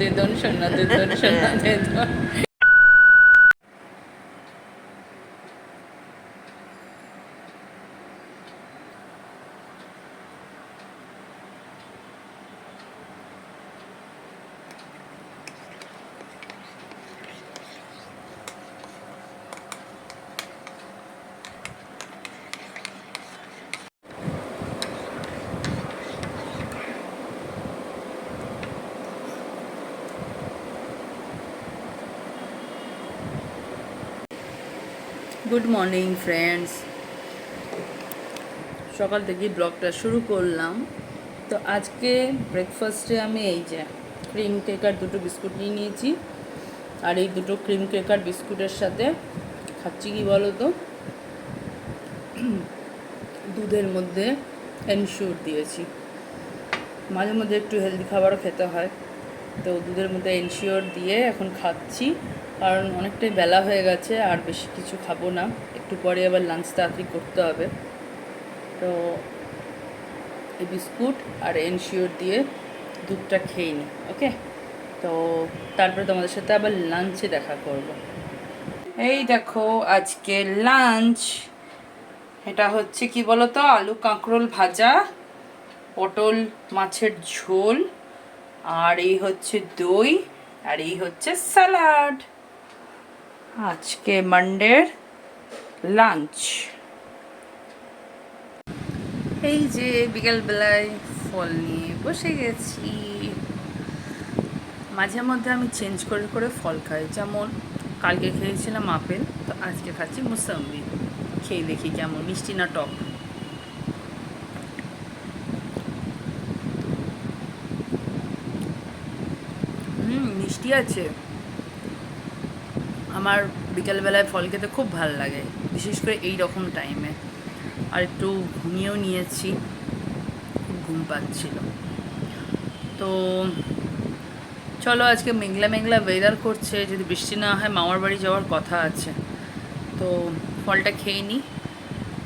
দেদন সোনা দেদন সোনা দেদন। Good morning friends, সকাল থেকে ব্লগটা শুরু করলাম। তো আজকে ব্রেকফাস্টে আমি এই যে ক্রিম কেক আর দুটো বিস্কুট নিয়ে নিয়েছি, আর এই দুটো ক্রিম কেক আর বিস্কুটের সাথে খাচ্ছি কি বলো তো, দুধের মধ্যে এনশিওর দিয়েছি। মাঝে মধ্যে একটু হেলদি খাবারও খেতে হয়, তো দুধের মধ্যে এনশিওর দিয়ে এখন খাচ্ছি, কারণ অনেকটাই বেলা হয়ে গেছে আর বেশি কিছু খাবো না, একটু পরে আবার লাঞ্চ তাড়াতাড়ি করতে হবে। তো এই বিস্কুট আর এনশিওর দিয়ে দুধটা খেয়ে নিই, ওকে। তো তারপরে তোমাদের সাথে আবার লাঞ্চে দেখা করব। এই দেখো আজকে লাঞ্চ, এটা হচ্ছে কি বলো তো, আলু কাঁকরোল ভাজা, পটল মাছের ঝোল, আর এই হচ্ছে দই, আর এই হচ্ছে স্যালাড। আজকে মানডের লাঞ্চ। এই যে বিকেলবেলায় ফল নিয়ে বসে গেছি। মাঝে মধ্যে আমি চেঞ্জ করে করে ফল খাই, যেমন কালকে খেয়েছিলাম আপেল, তো আজকে খাচ্ছি মুসাম্বি। খেয়ে দেখি কেমন, মিষ্টি না টক। মিষ্টি আছে। আমার বিকেলবেলায় ফল খেতে খুব ভালো লাগে, বিশেষ করে এই রকম টাইমে। আর একটু ঘুমিয়েও নিয়েছি, খুব ঘুম পাচ্ছিল। তো চলো, আজকে মেঘলা মেঘলা ওয়েদার করছে, যদি বৃষ্টি না হয় মামার বাড়ি যাওয়ার কথা আছে। তো ফলটা খেয়ে নিই,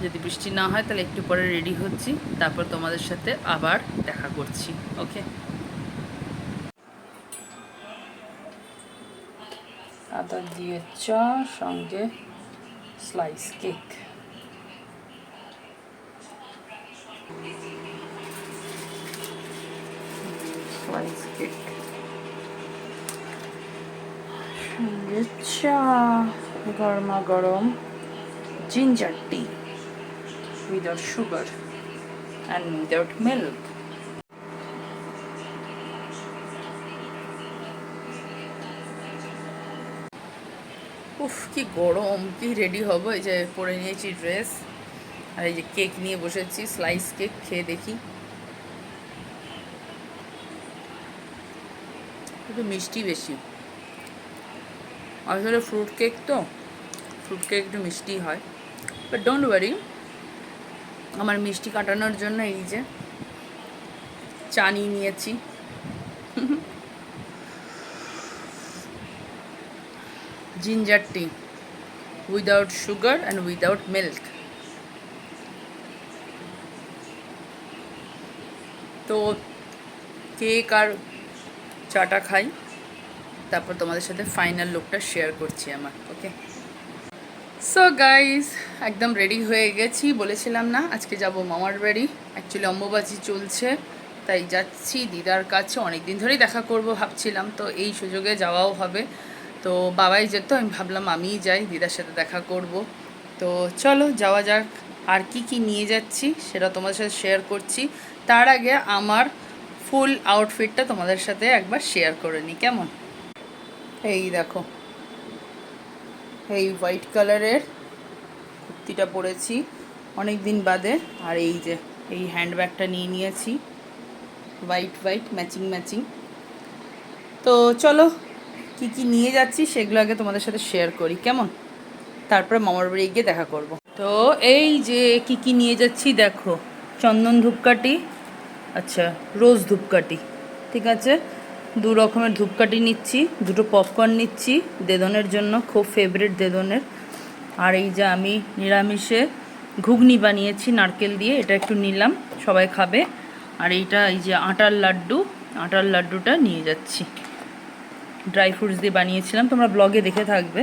যদি বৃষ্টি না হয় তাহলে একটু পরে রেডি হচ্ছি, তারপর তোমাদের সাথে আবার দেখা করছি, ওকে। আদা দিয়ে চা, সঙ্গে স্লাইস কেক। স্লাইস কেক সঙ্গে চা, গরমা গরম ginger tea without sugar and without milk. উফ কি গরম, কি রেডি হবো। এই যে পরে নিয়েছি ড্রেস, আর এই যে কেক নিয়ে বসেছি, স্লাইস কেক। খেয়ে দেখি, একটু মিষ্টি বেশি। আসলে ফ্রুট কেক তো, ফ্রুট কেক একটু মিষ্টি হয়, বাট ডোন্ট ওয়ারি। আমার মিষ্টি কাটানোর জন্য এই যে চা নিয়ে নিয়েছি। Ginger tea without sugar and without milk. তো কেক আর চাটা খাই, তারপর তোমাদের সাথে ফাইনাল লুকটা শেয়ার করছি আমার, ওকে। সো গাইস, একদম রেডি হয়ে গেছি। বলেছিলাম না আজকে যাব মামার বাড়ি, অ্যাকচুয়ালি অম্বুবাচী চলছে, তাই যাচ্ছি দিদার কাছে। অনেক দিন ধরেই দেখা করব ভাবছিলাম, তো এই সুযোগে যাওয়াও হবে। তো বাবাই যেত, আমি ভাবলাম আমিই যাই, দিদার সাথে দেখা করব। তো চলো যাওয়া যাক। আর কি কি নিয়ে যাচ্ছি সেটা তোমাদের সাথে শেয়ার করছি। তার আগে আমার ফুল আউটফিটটা তোমাদের সাথে একবার শেয়ার করে নিই, কেমন। এই দেখো, এই হোয়াইট কালারের কুর্তিটা পরেছি অনেক দিন বাদে, আর এই যে এই হ্যান্ডব্যাগটা নিয়ে নিয়েছি, হোয়াইট হোয়াইট ম্যাচিং ম্যাচিং। তো চলো কি কি নিয়ে যাচ্ছি সেগুলো আগে তোমাদের সাথে শেয়ার করি, কেমন। তারপরে মামার বাড়ি গিয়ে দেখা করব। তো এই যে কি কি নিয়ে যাচ্ছি দেখো, চন্দন ধূপকাঠি, আচ্ছা রোজ ধূপকাঠি, ঠিক আছে, 2 রকমের ধূপকাঠি নিচ্ছি, 2টো পপকর্ন নিচ্ছি দেদনের জন্য, খুব ফেভারিট দেদনের। আর এই যে আমি নিরামিষে ঘুগনি বানিয়েছি নারকেল দিয়ে, এটা একটু নিলাম, সবাই খাবে। আর এইটা এই যে আটার লাড্ডু, আটার লাড্ডুটা নিয়ে যাচ্ছি, ড্রাই ফ্রুটস দিয়ে বানিয়েছিলাম, তোমরা ব্লগে দেখে থাকবে,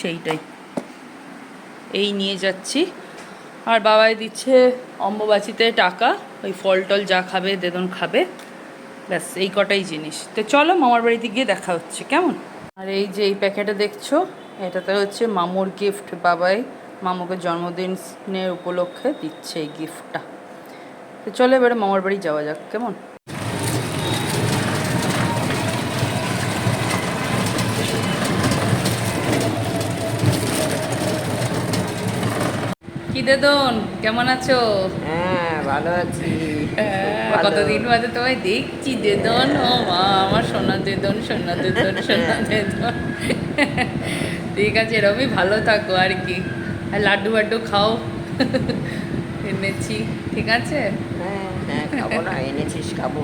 সেইটাই এই নিয়ে যাচ্ছি। আর বাবাই দিচ্ছে অম্বুবাচিতে টাকা, ওই ফল টল যা খাবে দেদন খাবে, ব্যাস এই কটাই জিনিস। তো চলো মামার বাড়িতে গিয়ে দেখা হচ্ছে, কেমন? আর এই যে এই প্যাকেটে দেখছো, এটাতে হচ্ছে মামুর গিফট, বাবাই মামুকে জন্মদিনের উপলক্ষে দিচ্ছে এই গিফটটা। তো চলো এবারে মামার বাড়ি যাওয়া যাক, কেমন? কি দেদন, কেমন আছো? হ্যাঁ ভালো আছি। কতদিন বাদে তোমায় দেখছি দেদন, ও মা আমার সোনা দেদন, সোনা দেদন, সোনা দেদন। ঠিক আছে, এরকমই ভালো থাকো আর কি, আর লাড্ডু বাড্ডু খাও, এনেছি, ঠিক আছে? হ্যাঁ হ্যাঁ, খাবো না, এনেছিস খাবো।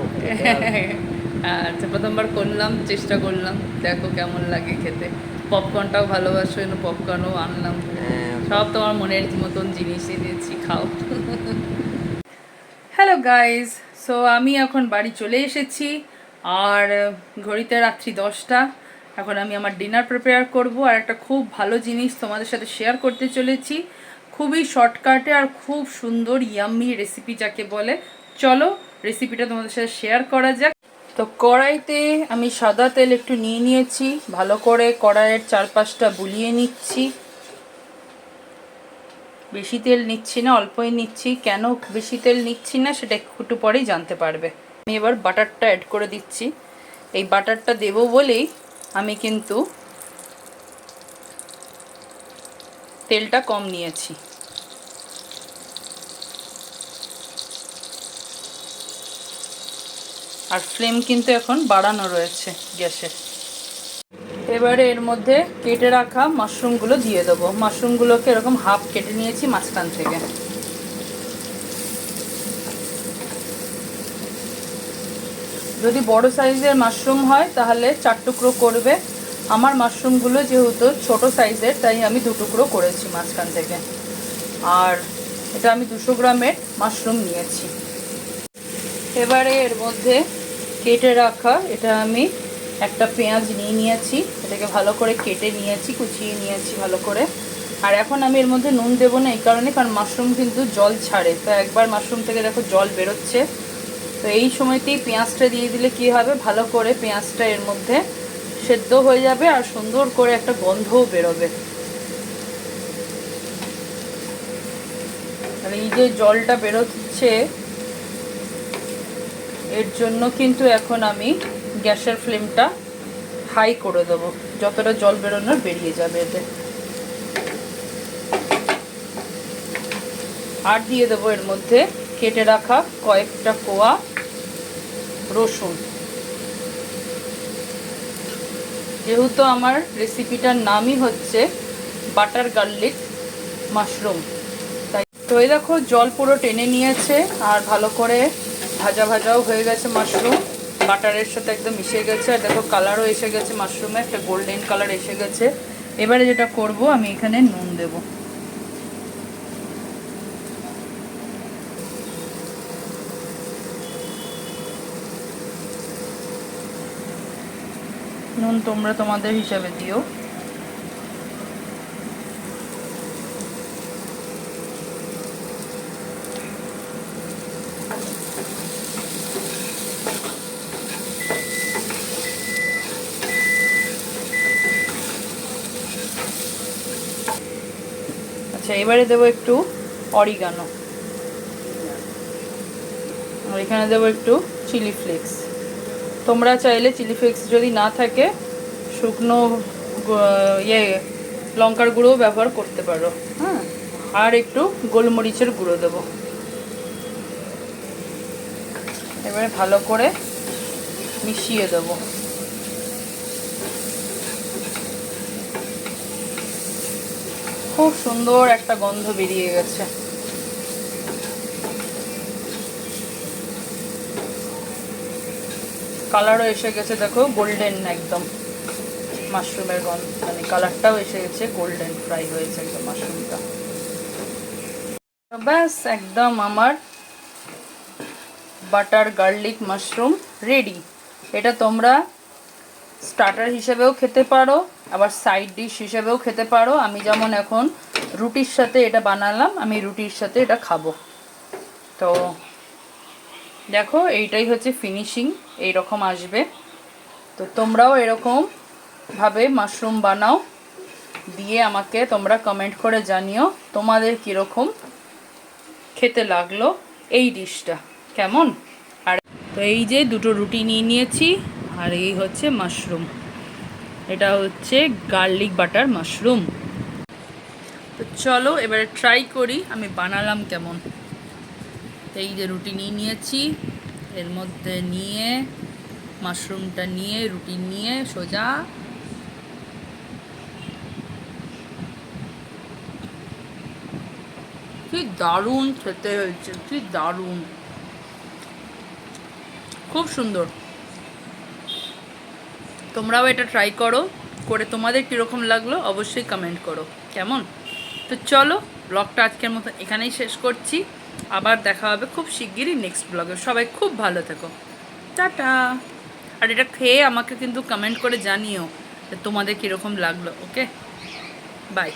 আচ্ছা, প্রথমবার করলাম, চেষ্টা করলাম, দেখো কেমন লাগে খেতে। পপকর্নটাও ভালোবাসো, এনে পপকর্নও আনলাম, সব তোমার মনের মতন জিনিস এনেছি, খাও। হ্যালো গাইজ, সো আমি এখন বাড়ি চলে এসেছি, আর ঘড়িতে রাত্রি 10টা। এখন আমি আমার ডিনার প্রিপেয়ার করব, আর একটা খুব ভালো জিনিস তোমাদের সাথে শেয়ার করতে চলেছি, খুবই শর্টকাটে আর খুব সুন্দর ইয়াম্মি রেসিপি যাকে বলে। চলো রেসিপিটা তোমাদের সাথে শেয়ার করা যাক। তো কড়াইতে আমি সাদা তেল একটু নিয়ে নিয়েছি, ভালো করে কড়াইয়ের চারপাশটা বুলিয়ে নিচ্ছি। বেশি তেল নিচ্ছি না, অল্পই নিচ্ছি। কেন বেশি তেল নিচ্ছি না সেটা একটু পরেই জানতে পারবে। আমি এবার বাটারটা অ্যাড করে দিচ্ছি। এই বাটারটা দেবো বলেই আমি কিন্তু তেলটা কম নিয়েছি। আর ফ্লেম কিন্তু এখন বাড়ানো রয়েছে গ্যাসের। এবারে এর মধ্যে কেটে রাখা মাশরুমগুলো দিয়ে দেবো। মাশরুমগুলোকে এরকম হাফ কেটে নিয়েছি মাঝখান থেকে। যদি বড় সাইজের মাশরুম হয় তাহলে 4 টুকরো করবে। আমার মাশরুমগুলো যেহেতু ছোট সাইজের, তাই আমি 2 টুকরো করেছি মাঝখান থেকে। আর এটা আমি 200 গ্রামের মাশরুম নিয়েছি। এবারে এর মধ্যে কেটে রাখা, এটা আমি একটা পেঁয়াজ নিয়েছি, এটাকে ভালো করে কেটে নিয়েছি, কুচিয়ে নিয়েছি ভালো করে। আর এখন আমি এর মধ্যে নুন দেবো না, এই কারণে কারণ মাশরুম কিন্তু জল ছাড়ে, তো একবার মাশরুম থেকে দেখো জল বেরোচ্ছে। তো এই সময়তেই পেঁয়াজটা দিয়ে দিলে কি হবে, ভালো করে পেঁয়াজটা এর মধ্যে সেদ্ধ হয়ে যাবে আর সুন্দর করে একটা গন্ধও বেরোবে। আর এই যে জলটা বেরোচ্ছে, এর জন্য কিন্তু এখন আমি গ্যাসের ফ্লেমটা হাই করে দেবো, যতটা জল বেরোনোর বেরিয়ে যাবে এতে। আর দিয়ে দেবো এর মধ্যে কেটে রাখা কয়েকটা কোয়া রসুন। যেহেতু আমার রেসিপিটার নামই হচ্ছে বাটার গার্লিক মাশরুম, তাই তো এই দেখো জল পুরো টেনে নিয়েছে আর ভালো করে ভাজা ভাজাও হয়ে গেছে মাশরুম, বাটারের সাথে একদম মিশে গেছে। আর দেখো কালারও এসে গেছে, মাশরুমে একটা গোল্ডেন কালার এসে গেছে। এবারে যেটা করব, আমি এখানে নুন দেব। নুন তোমরা তোমাদের হিসাবে দিও। আচ্ছা, এবারে দেবো একটু অরিগানো, আর এখানে দেবো একটু চিলি ফ্লেক্স। তোমরা চাইলে চিলি ফ্লেক্স যদি না থাকে শুকনো লঙ্কার গুঁড়োও ব্যবহার করতে পারো। হ্যাঁ, আর একটু গোলমরিচের গুঁড়ো দেবো। এবারে ভালো করে মিশিয়ে দেবো। খুব সুন্দর একটা গন্ধ বেরিয়ে গেছে। কালারও এসে গেছে, দেখো গোল্ডেন একদম মাশরুমের গন্ধ, মানে কালারটাও এসে গেছে, গোল্ডেন ফ্রাই হয়েছে একদম মাশরুমটা। ব্যাস একদম আমার বাটার গার্লিক মাশরুম রেডি। এটা তোমরা স্টার্টার হিসেবেও খেতে পারো, আবার সাইড ডিশ হিসেবেও খেতে পারো। আমি যেমন এখন রুটির সাথে এটা বানালাম, আমি রুটির সাথে এটা খাবো। তো দেখো এইটাই হচ্ছে ফিনিশিং, এইরকম আসবে। তো তোমরাও এরকমভাবে মাশরুম বানাও, দিয়ে আমাকে তোমরা কমেন্ট করে জানিও তোমাদের কীরকম খেতে লাগলো এই ডিশটা, কেমন। আর তো এই যে দুটো রুটি নিয়ে নিয়েছি, আর এই হচ্ছে মাশরুম, এটা হচ্ছে গার্লিক বাটার মাশরুম। তো চলো এবারে ট্রাই করি আমি বানালাম কেমন। এই যে রুটি নিয়ে নিয়েছি, এর মধ্যে নিয়ে মাশরুমটা নিয়ে রুটি নিয়ে সোজা কি দারুণ খেতে হয়েছে, কি দারুণ, খুব সুন্দর। তোমরাও এটা ট্রাই করো, করে তোমাদের কীরকম লাগলো অবশ্যই কমেন্ট করো, কেমন। তো চলো ব্লগটা আজকের মতো এখানেই শেষ করছি, আবার দেখা হবে খুব শিগগিরই নেক্সট ব্লগে। সবাই খুব ভালো থেকো, টাটা। আর এটা খেয়ে আমাকে কিন্তু কমেন্ট করে জানিও যে তোমাদের কীরকম লাগলো। ওকে, বাই।